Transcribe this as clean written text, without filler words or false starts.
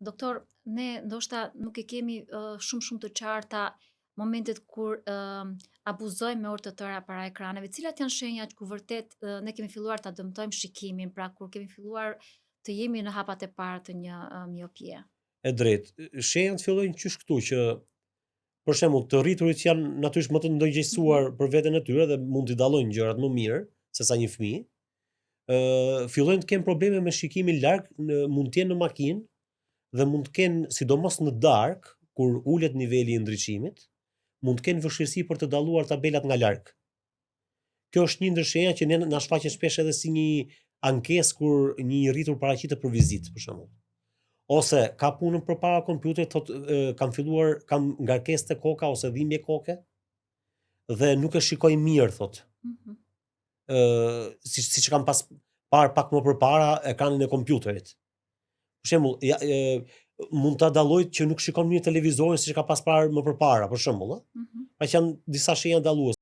Doktor, ne ndoshta nuk e kemi shumë të qarta momentet kur abuzojmë me orë të tëra para ekraneve. Cilat janë shenjat ku vërtet ne kemi filluar ta dëmtojmë shikimin, pra kur kemi filluar të jemi në hapat e para të një miopie? E drejtë. Shenjat fillojnë qysh këtu që për shembull të rriturit që janë natyrisht më të ndërgjegjësuar për veten e tyre dhe mund t'i dallojnë gjërat më mirë se sa një fëmijë, fillojnë të kenë probleme me shikimin larg, mund të jenë në makinë dhe mund të kenë, sidomos në darkë, kur ulet niveli i ndriçimit, mund të kenë vështirësi për të dalluar tabelat nga larg. Kjo është një ndër shenjat që na shfaqet shpesh edhe si një ankesë kur një i rritur paraqitet për vizitë, për shembull. Ose ka punën përpara kompjuterit, thotë kam ngarkesë te koka ose dhimbje koke dhe nuk e shikoj mirë, thotë. Siç kam parë pak më përpara ekranin e kompjuterit. Për shembull, mund ta dalloj që nuk shikon mirë televizorin siç ka pas parë më përpara, për shembull, ëh. Pra që janë disa shenja dalluese.